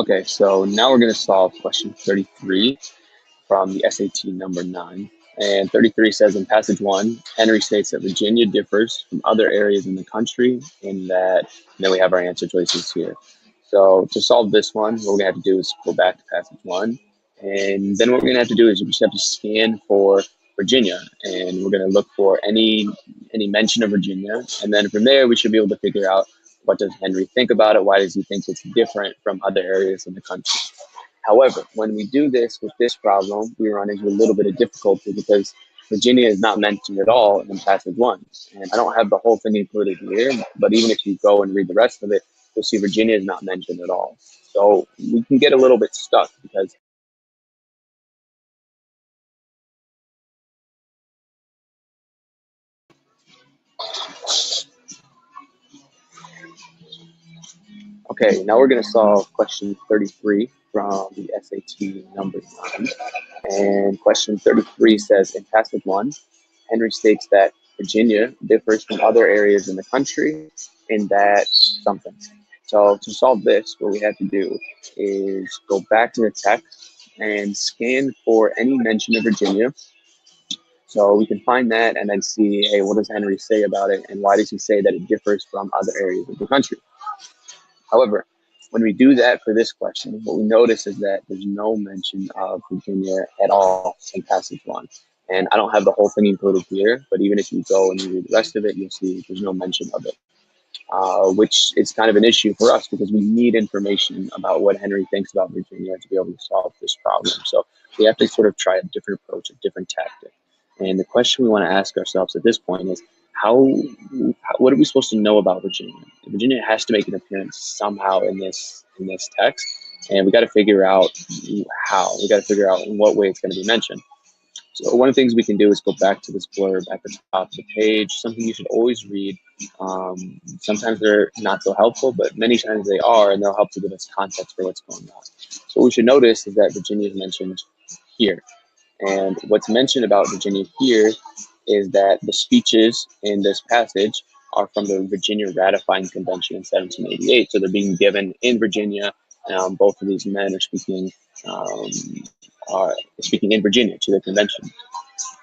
Okay, so now we're going to solve question 33 from the SAT number 9. And 33 says in passage 1, Henry states that Virginia differs from other areas in the country in that, and then we have our answer choices here. So to solve this one, what we're going to have to do is go back to passage 1. And then what we're going to have to do is we just have to scan for Virginia. And we're going to look for any mention of Virginia. And then from there, we should be able to figure out what does Henry think about it? Why does he think it's different from other areas in the country? However, when we do this with this problem, we run into a little bit of difficulty because Virginia is not mentioned at all in passage 1. And I don't have the whole thing included here, but even if you go and read the rest of it, you'll see Virginia is not mentioned at all. So we can get a little bit stuck because okay, now we're going to solve question 33 from the SAT number 9. And question 33 says, in passage 1, Henry states that Virginia differs from other areas in the country in that something. So to solve this, what we have to do is go back to the text and scan for any mention of Virginia. So we can find that and then see, hey, what does Henry say about it? And why does he say that it differs from other areas of the country? However, when we do that for this question, what we notice is that there's no mention of Virginia at all in passage 1. And I don't have the whole thing included here, but even if you go and you read the rest of it, you'll see there's no mention of it, which is kind of an issue for us because we need information about what Henry thinks about Virginia to be able to solve this problem. So we have to sort of try a different approach, a different tactic. And the question we want to ask ourselves at this point is, what are we supposed to know about Virginia? Virginia has to make an appearance somehow in this text, and we got to figure out how. We got to figure out in what way it's going to be mentioned. So one of the things we can do is go back to this blurb at the top of the page, something you should always read. Sometimes they're not so helpful, but many times they are, and they'll help to give us context for what's going on. So what we should notice is that Virginia is mentioned here. And what's mentioned about Virginia here is that the speeches in this passage are from the Virginia Ratifying Convention in 1788. So they're being given in Virginia. Both of these men are speaking in Virginia to the convention,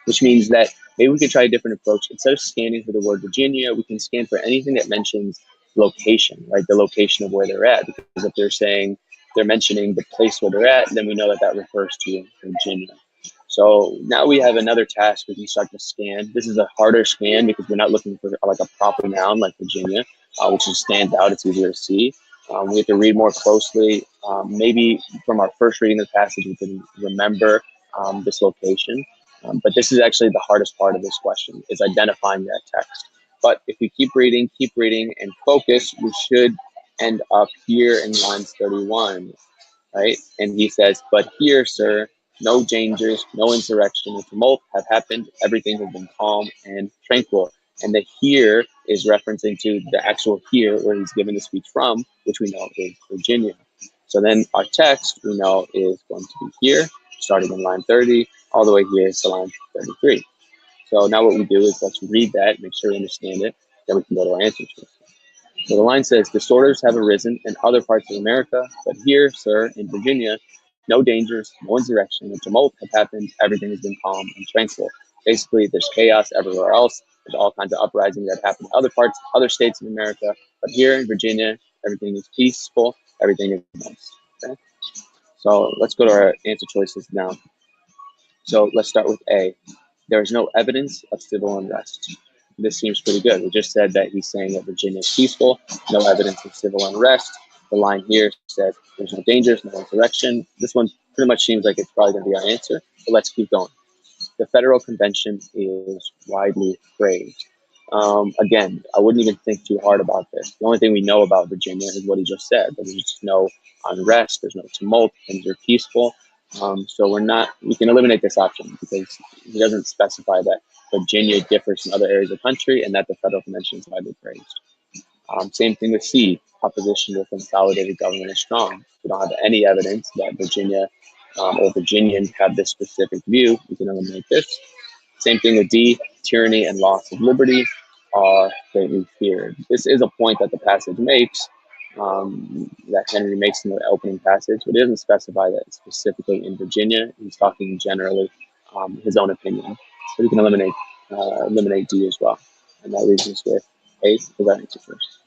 which means that maybe we could try a different approach. Instead of scanning for the word Virginia, we can scan for anything that mentions location, right? The location of where they're at. Because if they're mentioning the place where they're at, then we know that that refers to Virginia. So now we have another task we can start to scan. This is a harder scan because we're not looking for like a proper noun like Virginia, which just stands out. It's easier to see. We have to read more closely. Maybe from our first reading of the passage, we can remember this location. But this is actually the hardest part of this question, is identifying that text. But if we keep reading, and focus, we should end up here in lines 31, right? And he says, but here, sir, no dangers, no insurrection, or tumult have happened. Everything has been calm and tranquil. And the here is referencing to the actual here where he's given the speech from, which we know is Virginia. So then our text we know is going to be here, starting in line 30, all the way here to line 33. So now what we do is let's read that, make sure we understand it, then we can go to our answer choice. So the line says, disorders have arisen in other parts of America, but here, sir, in Virginia, no dangers, no insurrection, no tumult have happened. Everything has been calm and tranquil. Basically, there's chaos everywhere else. There's all kinds of uprisings that happen in other states of America. But here in Virginia, everything is peaceful. Everything is nice. Okay? So let's go to our answer choices now. So let's start with A. There is no evidence of civil unrest. This seems pretty good. We just said that he's saying that Virginia is peaceful, no evidence of civil unrest. The line here says there's no dangers, no insurrection. This one pretty much seems like it's probably going to be our answer, but let's keep going. The federal convention is widely praised. Again, I wouldn't even think too hard about this. The only thing we know about Virginia is what he just said. There's just no unrest, there's no tumult, things are peaceful. So we can eliminate this option because he doesn't specify that Virginia differs from other areas of the country and that the federal convention is widely praised. Same thing with C, opposition to consolidated government is strong. We don't have any evidence that Virginia or Virginians have this specific view. We can eliminate this. Same thing with D, tyranny and loss of liberty are greatly feared. This is a point that the passage makes, that Henry makes in the opening passage, but it doesn't specify that specifically in Virginia. He's talking generally, his own opinion. So we can eliminate D as well. And that leaves us with A, because I answer first.